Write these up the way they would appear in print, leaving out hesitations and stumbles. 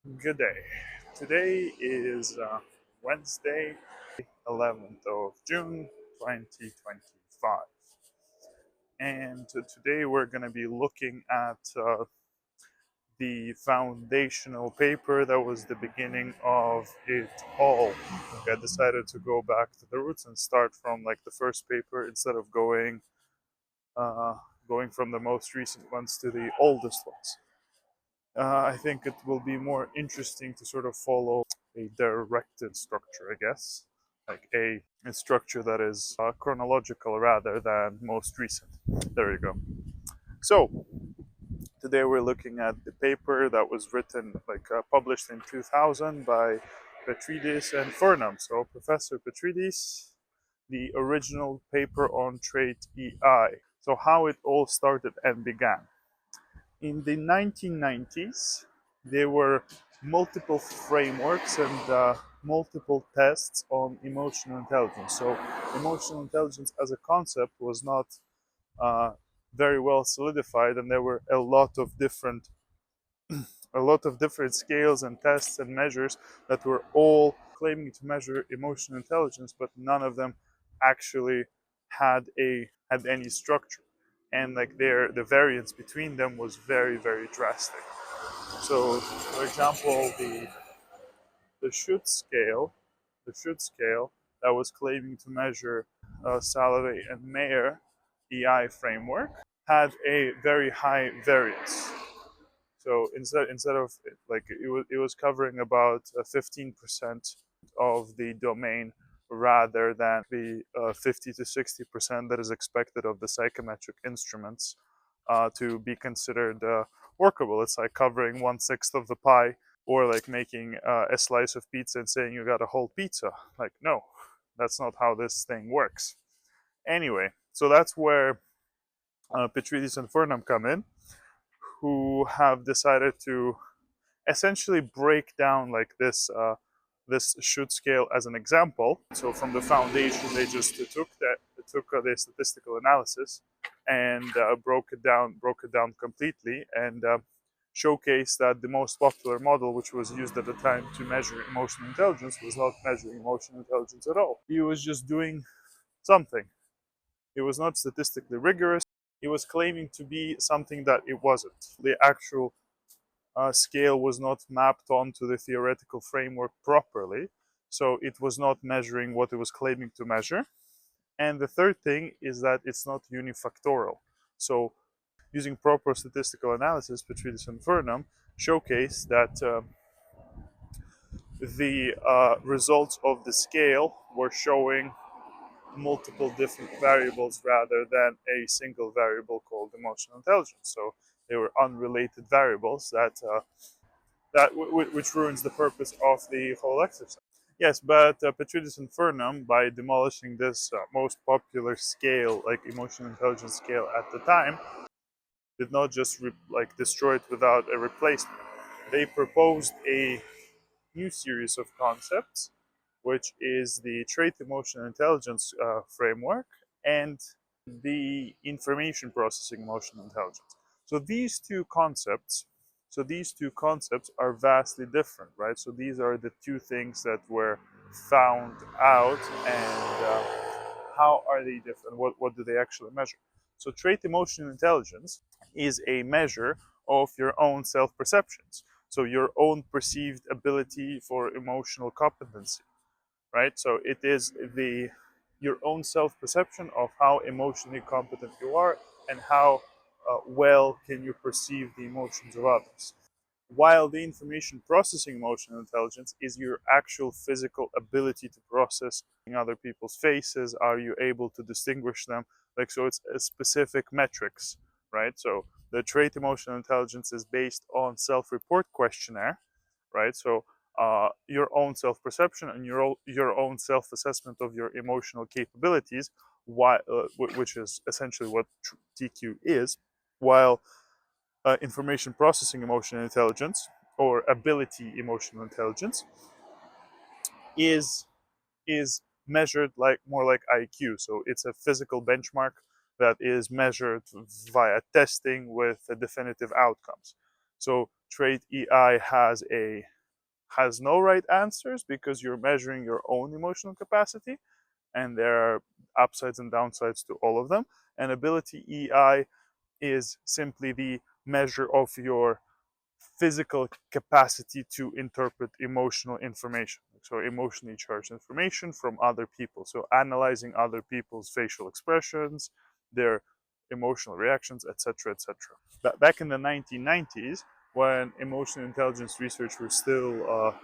Good day. Today is Wednesday, 11th of June, 2025. And today we're going to be looking at the foundational paper that was the beginning of it all. I decided to go back to the roots and start from like the first paper instead of uh, going from the most recent ones to the oldest ones. I think it will be more interesting to sort of follow a directed structure, I guess, like a structure that is chronological rather than most recent. There you go. So today we're looking at the paper that was written, published in 2000 by Petrides and Furnham. So Professor Petrides, the original paper on TraitEI. So how it all started and began. In the 1990s, there were multiple frameworks and multiple tests on emotional intelligence. So, emotional intelligence as a concept was not uh, very well solidified, and there were a lot of different scales and tests and measures that were all claiming to measure emotional intelligence, but none of them actually had any structure, and like the variance between them was very drastic. So, for example, the should scale that was claiming to measure Salovey and Mayer EI framework had a very high variance. So instead of like it was covering about 15% of the domain rather than the 50 to 60% that is expected of the psychometric instruments to be considered workable. It's like covering 1/6 of the pie, or like making a slice of pizza and saying you got a whole pizza. Like, no, that's not how this thing works. Anyway, so that's where Petrides and Furnham come in, who have decided to essentially break down like this should scale as an example. So from the foundation, they just took the statistical analysis and broke it down completely, and showcased that the most popular model, which was used at the time to measure emotional intelligence, was not measuring emotional intelligence at all. He was just doing something. It was not statistically rigorous. It was claiming to be something that it wasn't. The actual scale was not mapped onto the theoretical framework properly, so it was not measuring what it was claiming to measure. And the third thing is that it's not unifactorial. So, using proper statistical analysis, Petrides and Furnham showcase that the results of the scale were showing multiple different variables rather than a single variable called emotional intelligence. So they were unrelated variables which ruins the purpose of the whole exercise. Yes, but Petrides and Furnham, by demolishing this most popular scale, like emotional intelligence scale at the time, did not just destroy it without a replacement. They proposed a new series of concepts, which is the trait emotional intelligence framework and the information processing emotional intelligence. So these two concepts are vastly different, right? So these are the two things that were found out, and how are they different? What do they actually measure? So trait emotional intelligence is a measure of your own self perceptions. So your own perceived ability for emotional competency, right? So it is the your own self-perception of how emotionally competent you are, and how well can you perceive the emotions of others. While the information processing emotional intelligence is your actual physical ability to process other people's faces. Are you able to distinguish them? Like, so it's a specific metrics, right? So the trait emotional intelligence is based on self-report questionnaire, right? So your own self-perception and your own self-assessment of your emotional capabilities, which is essentially what TQ is. While information processing emotional intelligence, or ability emotional intelligence, is is measured like more like IQ. So it's a physical benchmark that is measured via testing with definitive outcomes. So TraitEI has no right answers because you're measuring your own emotional capacity, and there are upsides and downsides to all of them. And ability EI is simply the measure of your physical capacity to interpret emotional information, so emotionally charged information from other people. So analyzing other people's facial expressions, their emotional reactions, etc., etc. Back in the 1990s, when emotional intelligence research was still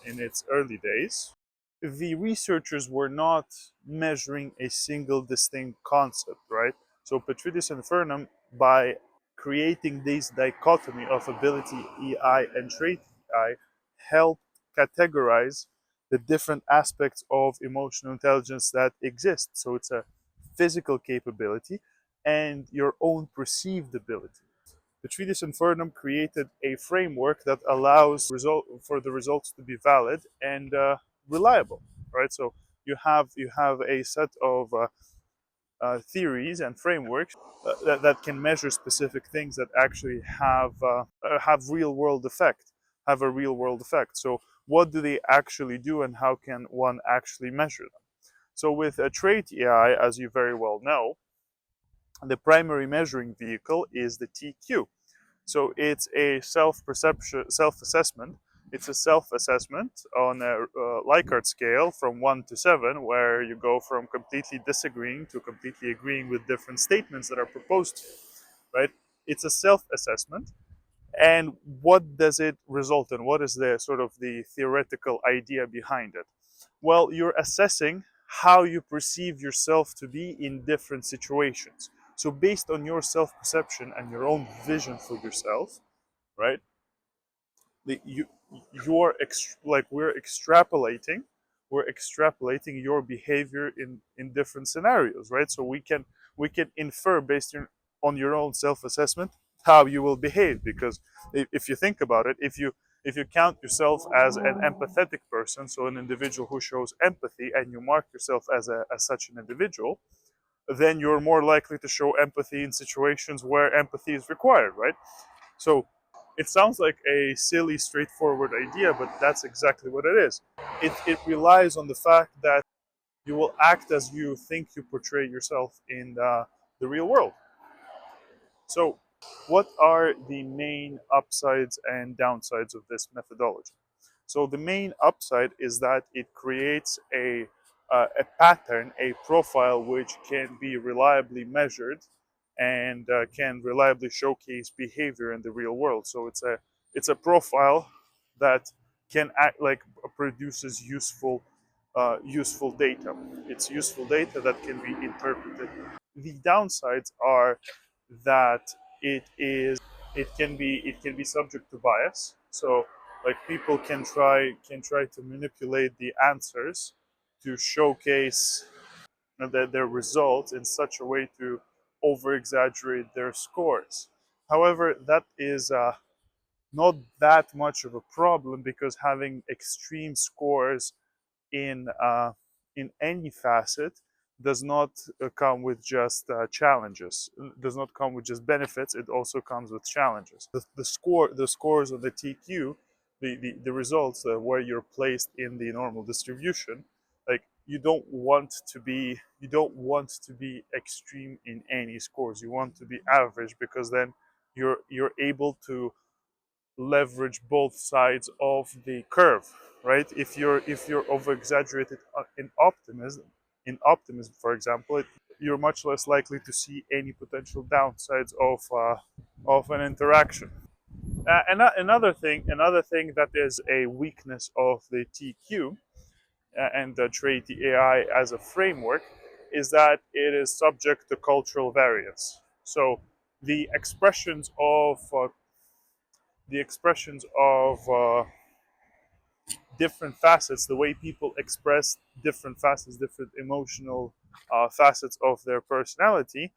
in its early days, the researchers were not measuring a single distinct concept, right? So Petrides and Furnham, by creating this dichotomy of ability EI and trait EI, helped categorize the different aspects of emotional intelligence that exist. So it's a physical capability and your own perceived ability. Petrides and Furnham created a framework that allows for the results to be valid and reliable, right? So you have a set of theories and frameworks that can measure specific things that actually have real world effect, have a real world effect. So what do they actually do, and how can one actually measure them? So with a TraitEI, as you very well know, the primary measuring vehicle is the TQ. So it's a self-perception, self-assessment. It's a self-assessment on a Likert scale from 1 to 7, where you go from completely disagreeing to completely agreeing with different statements that are proposed to you, right? It's a self-assessment. And what does it result in? What is the sort of the theoretical idea behind it? Well, you're assessing how you perceive yourself to be in different situations. So based on your self-perception and your own vision for yourself, right? You you're like we're extrapolating your behavior in different scenarios, right? So we can infer based on your own self-assessment how you will behave, because if you think about it, if you count yourself as an empathetic person, so an individual who shows empathy, and you mark yourself as such an individual, then you're more likely to show empathy in situations where empathy is required, right? So it sounds like a silly, straightforward idea, but that's exactly what it is. It relies on the fact that you will act as you think you portray yourself in the real world. So, what are the main upsides and downsides of this methodology? So, the main upside is that it creates a pattern, a profile which can be reliably measured and can reliably showcase behavior in the real world. So, it's a profile that can act like produces useful data. It's useful data that can be interpreted. The downsides are that it can be subject to bias. So like people can try to manipulate the answers to showcase their results in such a way to over exaggerate their scores. However, that is not that much of a problem, because having extreme scores in uh, in any facet does not come with just challenges. Does not come with just benefits. It also comes with challenges. The scores of the TQ, the results where you're placed in the normal distribution, like you don't want to be extreme in any scores. You want to be average, because then you're able to leverage both sides of the curve, right? If you're over exaggerated in optimism, for example, you're much less likely to see any potential downsides of an interaction. Another thing that is a weakness of the TQ and the TraitEI as a framework is that it is subject to cultural variance. So the expressions of different facets, the way people express different facets, different emotional facets of their personality,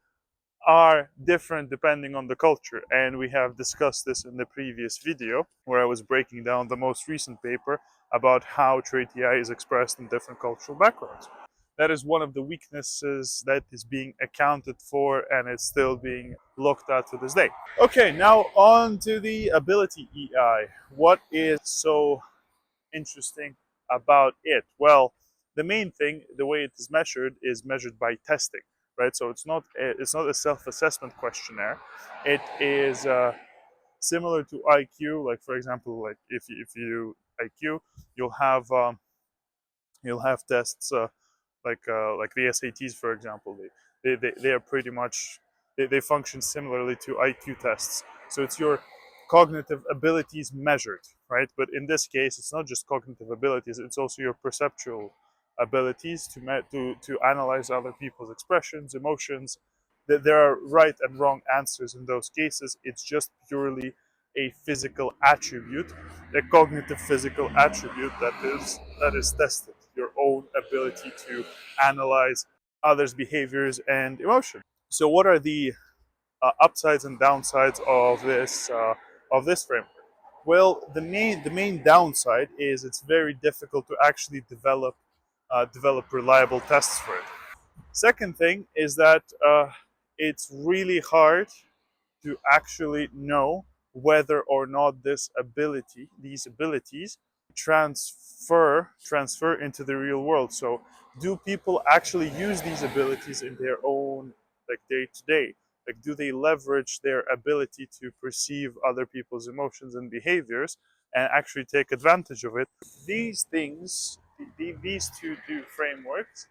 are different depending on the culture. And we have discussed this in the previous video, where I was breaking down the most recent paper about how TraitEI is expressed in different cultural backgrounds. that is one of the weaknesses that is being accounted for, and it's still being looked at to this day. Okay, now on to the ability EI. What is so interesting about it? Well, the main thing, the way it is measured by testing, right? So it's not a self-assessment questionnaire. It is similar to IQ. Like for example, like if you IQ, you'll have um, you'll have tests like the SATs, for example. They are pretty much they function similarly to IQ tests. So it's your cognitive abilities measured, right? But in this case, it's not just cognitive abilities; it's also your perceptual abilities to analyze other people's expressions, emotions. There are right and wrong answers in those cases. It's just purely a physical attribute, a cognitive physical attribute that is tested. Your own ability to analyze others' behaviors and emotion. So, what are the upsides and downsides of this framework? Well, the main downside is it's very difficult to actually develop reliable tests for it. Second thing is that it's really hard to actually know whether or not these abilities transfer into the real world. So do people actually use these abilities in their own like day to day? Like do they leverage their ability to perceive other people's emotions and behaviors and actually take advantage of it? These things, these two frameworks,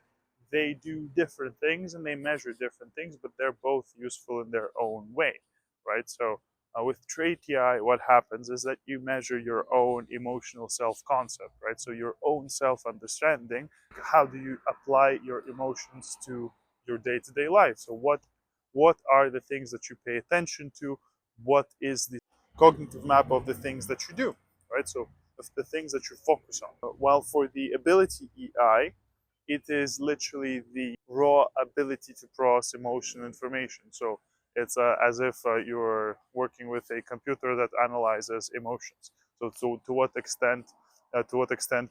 they do different things and they measure different things, but they're both useful in their own way, right? So with TraitEI, what happens is that you measure your own emotional self-concept, right? So your own self-understanding. How do you apply your emotions to your day-to-day life? So what are the things that you pay attention to? What is the cognitive map of the things that you do, right? So the things that you focus on. While for the ability EI, it is literally the raw ability to process emotional information. So it's as if you're working with a computer that analyzes emotions. So to what extent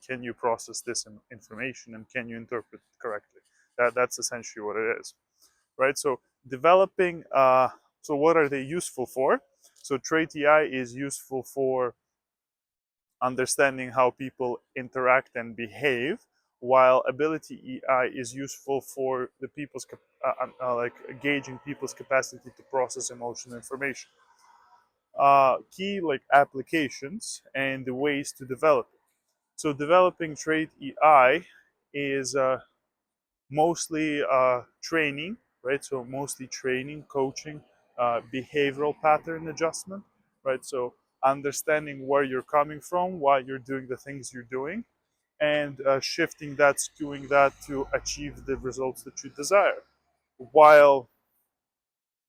can you process this information and can you interpret it correctly? That's essentially what it is, right? So developing. So what are they useful for? So TraitEI is useful for understanding how people interact and behave, while ability EI is useful for the like gauging people's capacity to process emotional information. Key like applications and the ways to develop it. So developing TraitEI is mostly training, right? So mostly training, coaching, behavioral pattern adjustment, right? So understanding where you're coming from, why you're doing the things you're doing, and shifting that, skewing that to achieve the results that you desire. While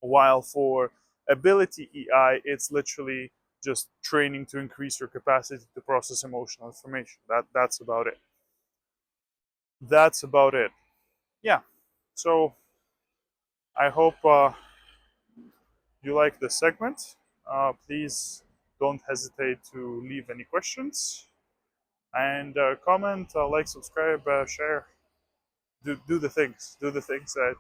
while for ability EI, it's literally just training to increase your capacity to process emotional information. That's about it. That's about it. Yeah. So I hope you like this segment. Please don't hesitate to leave any questions and comment, like, subscribe, share. Do the things. Do the things that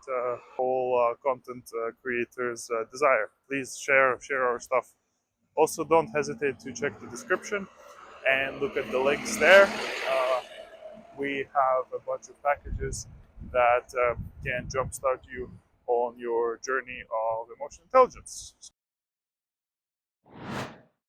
all content creators desire. Please share our stuff. Also, don't hesitate to check the description and look at the links there. Uh, we have a bunch of packages that can jumpstart you on your journey of emotional intelligence.